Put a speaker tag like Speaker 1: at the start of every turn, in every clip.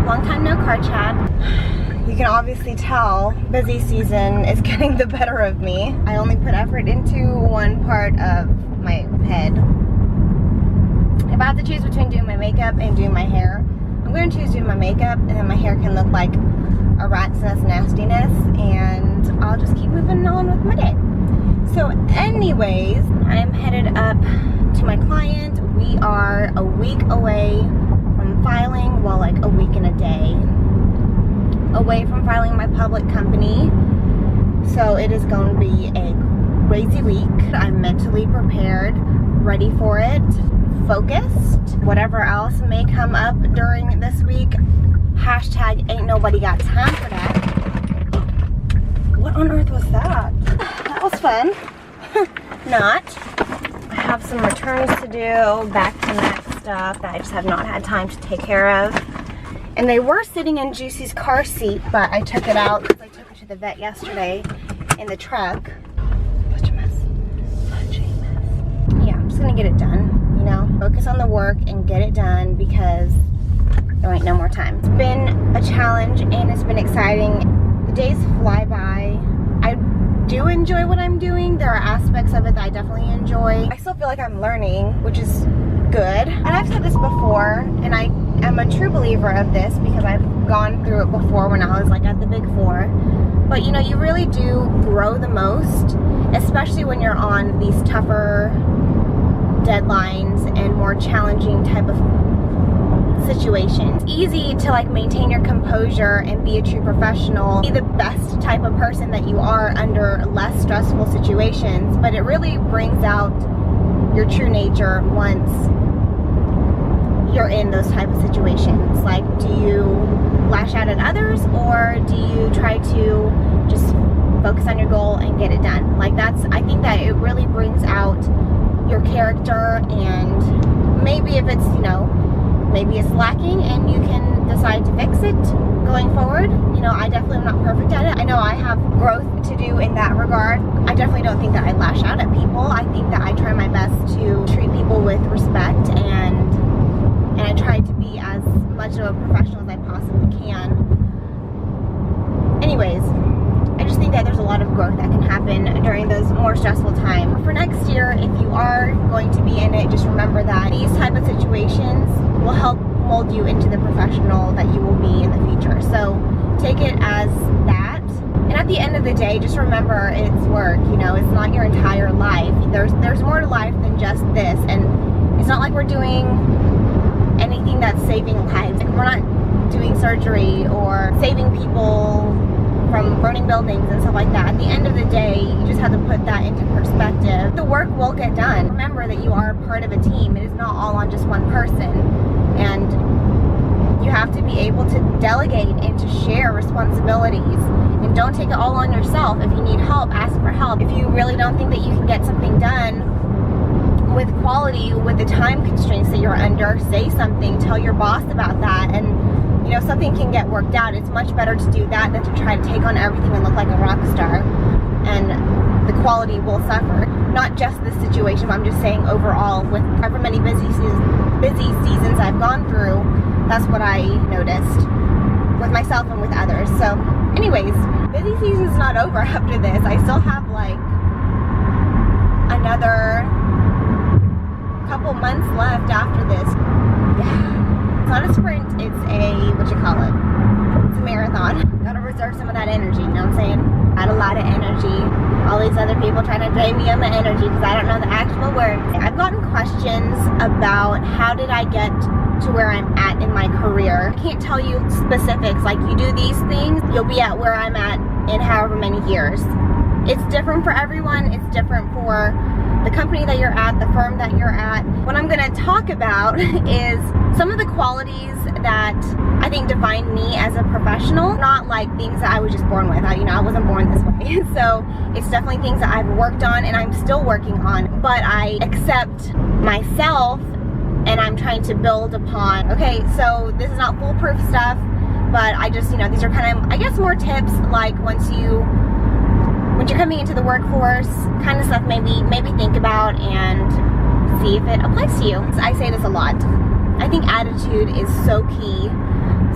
Speaker 1: long time no car chat. You can obviously tell busy season is getting the better of me. I only put effort into one part of my head. If I have to choose between doing my makeup and doing my hair, I'm going to choose doing my makeup, and then my hair can look like a rat's nest nastiness, and I'll just keep moving on with my day. So anyways, I am headed up to my client. We are a week away from filing, well, like a week and a day away from filing my public company. So it is going to be a crazy week. I'm mentally prepared, ready for it, focused. Whatever else may come up during this week, hashtag ain't nobody got time for that. What on earth was that? That was fun. Not. I have some returns to do, back-to-back stuff that I just have not had time to take care of. And they were sitting in Juicy's car seat, but I took it out because I took her to the vet yesterday in the truck. Such a mess. Such a mess. Yeah, I'm just gonna get it done, you know? Focus on the work and get it done because there ain't no more time. It's been a challenge and it's been exciting. The days fly by. I do enjoy what I'm doing. There are aspects of it that I definitely enjoy. I still feel like I'm learning, which is good. And I've said this before, and I am a true believer of this because I've gone through it before when I was like at the Big Four. But you know, you really do grow the most, especially when you're on these tougher deadlines and more challenging type of situations. It's easy to like maintain your composure and be a true professional, be the best type of person that you are under less stressful situations, but it really brings out your true nature once you're in those type of situations. Like, do you lash out at others, or do you try to just focus on your goal and get it done? Like, that's, I think that it really brings out your character, and maybe if it's, you know, maybe it's lacking and you can decide to fix it going forward. You know, I definitely am not perfect at it. I know I have growth to do in that regard. I definitely don't think that I lash out at people. I think that I try my best to treat people with respect, and I try to be as much of a professional as I possibly can. Anyways, I just think that there's a lot of growth that can happen during those more stressful times. For next year, if you are going to be in it, just remember that these type of situations will help mold you into the professional that you will be in the future. So take it as that. And at the end of the day, just remember it's work. You know, it's not your entire life. There's more to life than just this. And it's not like we're doing anything that's saving lives. Like, we're not doing surgery or saving people from burning buildings and stuff like that. At the end of the day, you just have to put that into perspective. The work will get done. Remember that you are part of a team. It is not all on just one person. And you have to be able to delegate and to share responsibilities. And don't take it all on yourself. If you need help, ask for help. If you really don't think that you can get something done with quality, with the time constraints that you're under, say something, tell your boss about that, and you know, something can get worked out. It's much better to do that than to try to take on everything and look like a rock star, and the quality will suffer. Not just this situation, but I'm just saying overall, with however many busy seasons I've gone through, that's what I noticed with myself and with others. So anyways, busy season's not over after this. I still have like another couple months left after this. Yeah, it's not a sprint, it's a, it's a marathon. Gotta reserve some of that energy, you know what I'm saying? Had a lot of energy. All these other people trying to drain me of my energy because I don't know the actual words. I've gotten questions about how did I get to where I'm at in my career. I can't tell you specifics, like you do these things, you'll be at where I'm at in however many years. It's different for everyone. It's different for the company that you're at, the firm that you're at. What I'm gonna talk about is some of the qualities that I think define me as a professional, not like things that I was just born with. I wasn't born this way. So it's definitely things that I've worked on and I'm still working on, but I accept myself and I'm trying to build upon. Okay, so this is not foolproof stuff, but I just, these are kind of, I guess, more tips, like once you're coming into the workforce, kind of stuff maybe think about and see if it applies to you. I say this a lot. I think attitude is so key.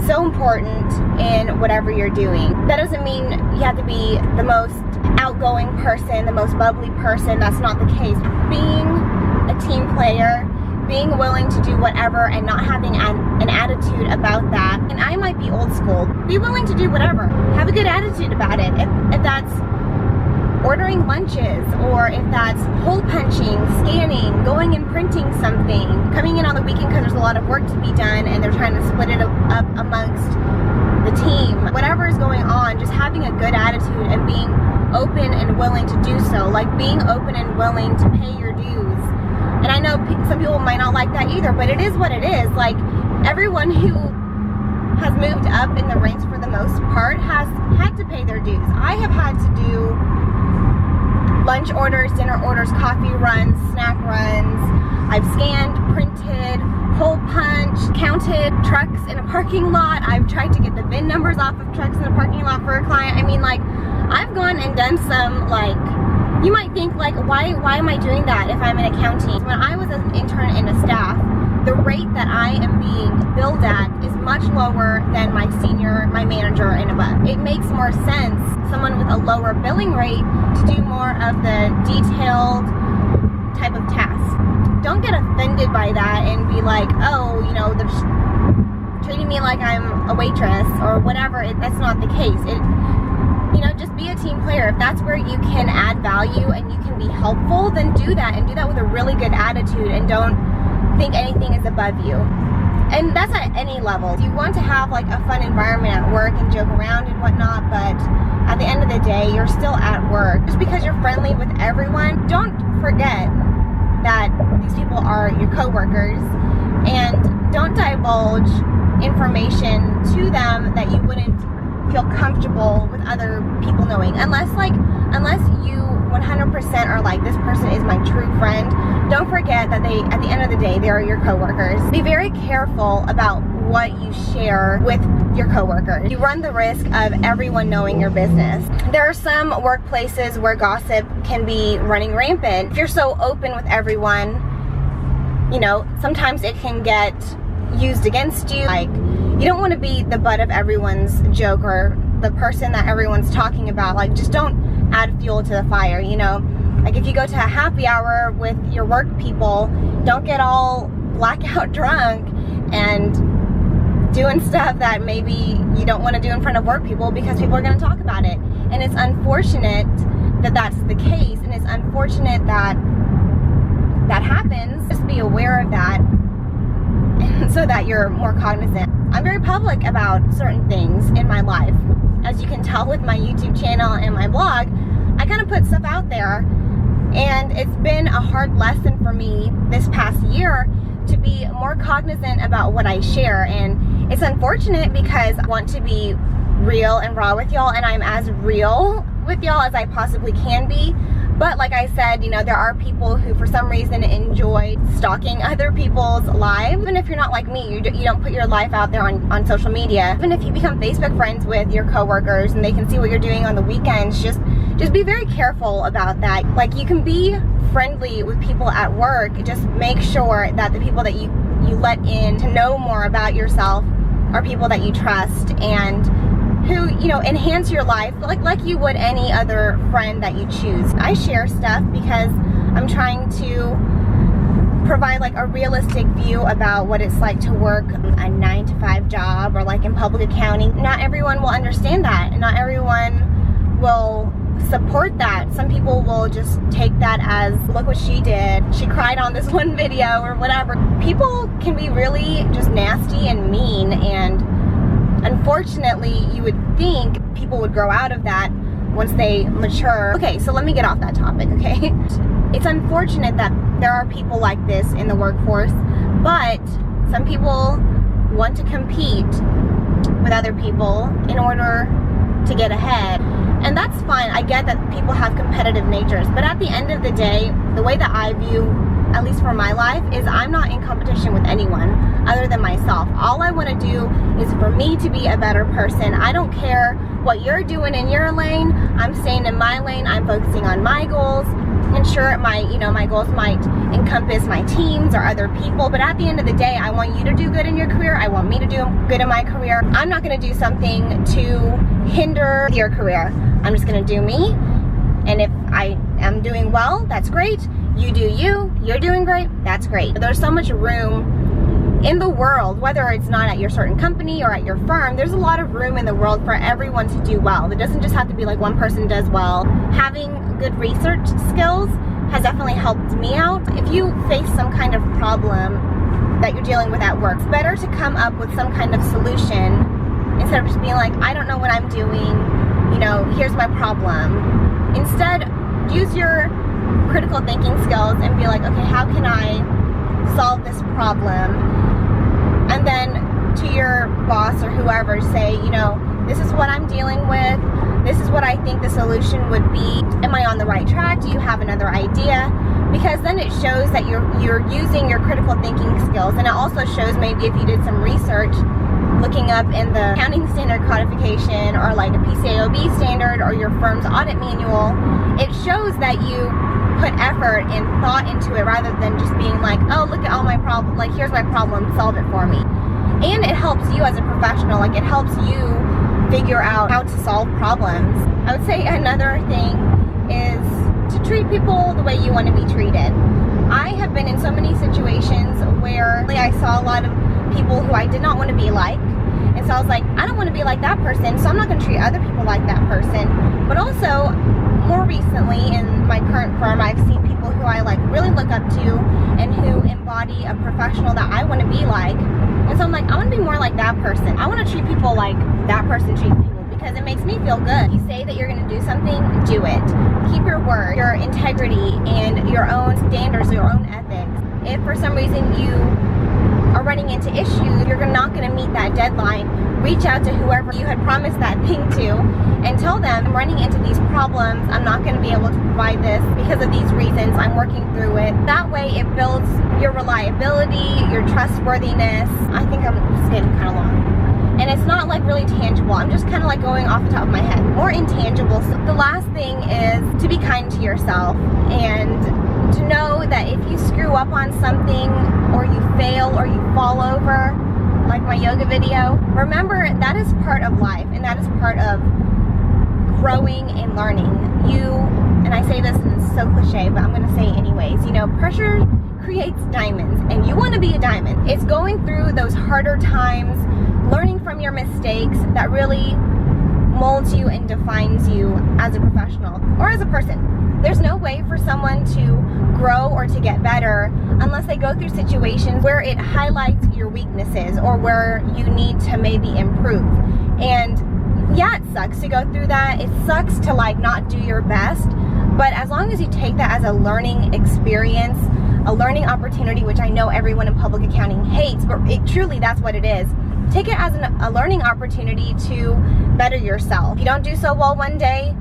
Speaker 1: so important in whatever you're doing. That doesn't mean you have to be the most outgoing person, the most bubbly person. That's not the case. Being a team player, being willing to do whatever and not having an attitude about that. And I might be old school. Be willing to do whatever. Have a good attitude about it. If that's ordering lunches, or if that's hole punching, scanning, going and printing something, coming in on the weekend because there's a lot of work to be done and they're trying to split it up amongst the team. Whatever is going on, just having a good attitude and being open and willing to do so. Like being open and willing to pay your dues. And I know some people might not like that either, but it is what it is. Like everyone who has moved up in the ranks for the most part has had to pay their dues. I have had to do lunch orders, dinner orders, coffee runs, snack runs. I've scanned, printed, hole punched, counted trucks in a parking lot. I've tried to get the VIN numbers off of trucks in a parking lot for a client. I mean, like, I've gone and done some, like, you might think, like, why am I doing that if I'm in accounting? When I was an intern and a staff, the rate that I am being billed at is much lower than my senior, my manager and above. It makes more sense, someone with a lower billing rate, to do more of the detailed type of tasks. Don't get offended by that and be like, oh, you know, they're treating me like I'm a waitress or whatever. That's not the case. You know, just be a team player. If that's where you can add value and you can be helpful, then do that, and do that with a really good attitude, and don't think anything is above you. And that's at any level. You want to have like a fun environment at work and joke around and whatnot, but at the end of the day, you're still at work. Just because you're friendly with everyone, don't forget that these people are your coworkers, and don't divulge information to them that you wouldn't feel comfortable with other people knowing, unless you 100% are like, this person is my true friend. Don't forget that they, at the end of the day, they are your coworkers. Be very careful about what you share with your coworkers. You run the risk of everyone knowing your business. There are some workplaces where gossip can be running rampant. If you're so open with everyone, you know, sometimes it can get used against you. Like, you don't want to be the butt of everyone's joke or the person that everyone's talking about. Like, just don't add fuel to the fire, you know? Like, if you go to a happy hour with your work people, don't get all blackout drunk and doing stuff that maybe you don't want to do in front of work people, because people are going to talk about it. And it's unfortunate that that's the case, and it's unfortunate that that happens. Just be aware of that so that you're more cognizant. I'm very public about certain things in my life. As you can tell with my YouTube channel and my blog, I kind of put stuff out there, and it's been a hard lesson for me this past year to be more cognizant about what I share. And it's unfortunate because I want to be real and raw with y'all, and I'm as real with y'all as I possibly can be. But like I said, you know, there are people who for some reason enjoy stalking other people's lives. Even if you're not like me, you don't put your life out there on social media. Even if you become Facebook friends with your coworkers and they can see what you're doing on the weekends, just be very careful about that. Like, you can be friendly with people at work, just make sure that the people that you let in to know more about yourself are people that you trust and who, you know, enhance your life like you would any other friend that you choose. I share stuff because I'm trying to provide like a realistic view about what it's like to work a 9-to-5 job, or like in public accounting. Not everyone will understand that, and not everyone will support that. Some people will just take that as, look what she did, she cried on this one video or whatever. People can be really just nasty and mean, and unfortunately, you would think people would grow out of that once they mature. Okay, so let me get off that topic, okay? It's unfortunate that there are people like this in the workforce, but some people want to compete with other people in order to get ahead. And that's fine. I get that people have competitive natures, but at the end of the day, the way that I view, at least for my life, is I'm not in competition with anyone other than myself. All I want to do is for me to be a better person. I don't care what you're doing in your lane. I'm staying in my lane. I'm focusing on my goals. And sure, my goals might encompass my teams or other people, but at the end of the day, I want you to do good in your career. I want me to do good in my career. I'm not gonna do something to hinder your career. I'm just gonna do me. And if I am doing well, that's great. You do you, you're doing great, that's great. There's so much room in the world, whether it's not at your certain company or at your firm, there's a lot of room in the world for everyone to do well. It doesn't just have to be like one person does well. Having good research skills has definitely helped me out. If you face some kind of problem that you're dealing with at work, it's better to come up with some kind of solution instead of just being like, I don't know what I'm doing, here's my problem. Instead, use your critical thinking skills and be like, okay, how can I solve this problem? And then to your boss or whoever, say, this is what I'm dealing with. This is what I think the solution would be. Am I on the right track? Do you have another idea? Because then it shows that you're using your critical thinking skills, and it also shows maybe if you did some research looking up in the accounting standard codification or like a PCAOB standard or your firm's audit manual, it shows that you put effort and thought into it rather than just being like, oh, look at all my problems, like here's my problem, solve it for me. And it helps you as a professional, like it helps you figure out how to solve problems. I would say another thing is to treat people the way you want to be treated. I have been in so many situations where I saw a lot of people who I did not want to be like, and so I was like, I don't want to be like that person, so I'm not going to treat other people like that person. But also, more recently in my current firm, I've seen people who I really look up to and who embody a professional that I want to be like, and so I'm like, I want to be more like that person. I want to treat people like that person treats people, because it makes me feel good. You say that you're going to do something, do it. Keep your word, your integrity, and your own standards, your own ethics. If for some reason you are running into issues, you're not going to meet that deadline, reach out to whoever you had promised that thing to and tell them, I'm running into these problems, I'm not going to be able to provide this because of these reasons, I'm working through it. That way it builds your reliability, your trustworthiness. I think I'm just getting kind of long. And it's not really tangible. I'm just kind of going off the top of my head. More intangible. So the last thing is to be kind to yourself and to know that if you screw up on something or you fail or you fall over, like my yoga video, remember that is part of life and that is part of growing and learning. And I say this and it's so cliche, but I'm going to say it anyways, pressure creates diamonds and you want to be a diamond. It's going through those harder times, learning from your mistakes that really molds you and defines you as a professional or as a person. There's no way for someone to grow or to get better unless they go through situations where it highlights your weaknesses or where you need to maybe improve. And yeah, it sucks to go through that. It sucks to not do your best, but as long as you take that as a learning experience, a learning opportunity, which I know everyone in public accounting hates, but truly that's what it is. Take it as a learning opportunity to better yourself. If you don't do so well one day,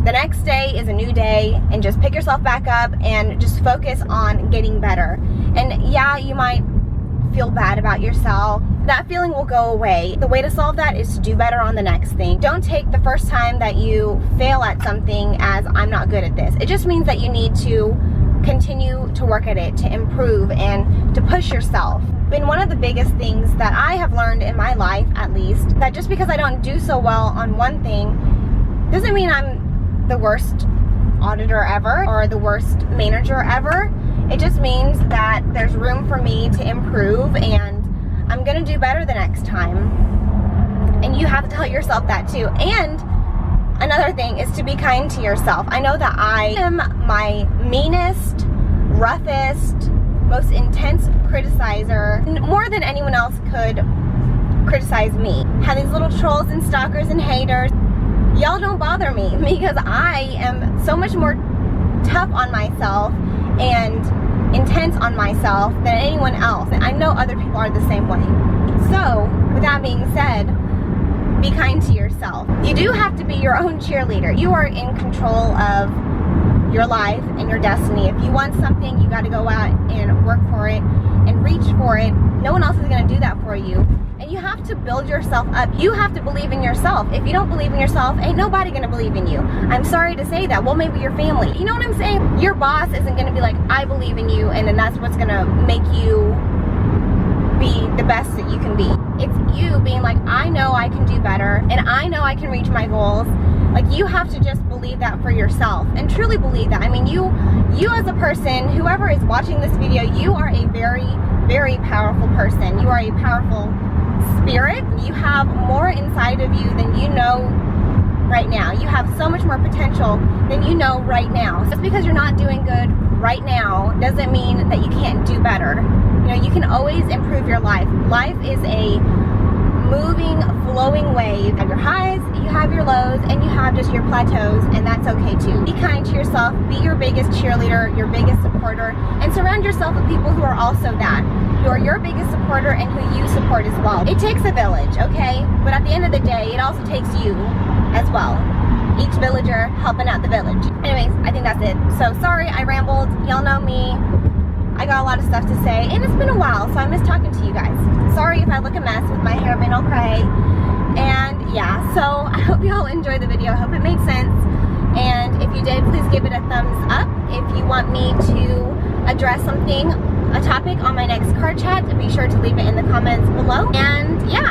Speaker 1: the next day is a new day, and just pick yourself back up and just focus on getting better. And yeah, you might feel bad about yourself. That feeling will go away. The way to solve that is to do better on the next thing. Don't take the first time that you fail at something as I'm not good at this. It just means that you need to continue to work at it, to improve and to push yourself. And one of the biggest things that I have learned in my life, at least, that just because I don't do so well on one thing doesn't mean I'm the worst auditor ever or the worst manager ever. It just means that there's room for me to improve and I'm gonna do better the next time. And you have to tell yourself that too. And another thing is to be kind to yourself. I know that I am my meanest, roughest, most intense criticizer. More than anyone else could criticize me. Have these little trolls and stalkers and haters. Y'all don't bother me because I am so much more tough on myself and intense on myself than anyone else. And I know other people are the same way. So, with that being said, be kind to yourself. You do have to be your own cheerleader. You are in control of your life and your destiny. If you want something, you got to go out and work for it and reach for it. No one else is going to do that for you. And you have to build yourself up. You have to believe in yourself. If you don't believe in yourself, ain't nobody gonna believe in you. I'm sorry to say that. Well, maybe your family. You know what I'm saying? Your boss isn't gonna be like, I believe in you, and then that's what's gonna make you be the best that you can be. It's you being like, I know I can do better, and I know I can reach my goals. Like, you have to just believe that for yourself, and truly believe that. I mean, you as a person, whoever is watching this video, you are a very, very powerful person. You are a powerful spirit. You have more inside of you than you know right now. You have so much more potential than you know right now. Just because you're not doing good right now doesn't mean that you can't do better. You know, you can always improve your life. Life is a moving, flowing wave. You have your highs, you have your lows, and you have just your plateaus, and that's okay too. Be kind to yourself, be your biggest cheerleader, your biggest supporter, and surround yourself with people who are also that, who are your biggest supporter and who you support as well. It takes a village, okay? But at the end of the day, it also takes you as well. Each villager helping out the village. Anyways, I think that's it. So sorry, I rambled. Y'all know me. I got a lot of stuff to say, and it's been a while, so I miss talking to you guys. Sorry if I look a mess with my hair being all cray. And yeah, so I hope y'all enjoyed the video. I hope it made sense. And if you did, please give it a thumbs up. If you want me to address something, a topic on my next card chat, be sure to leave it in the comments below. And yeah,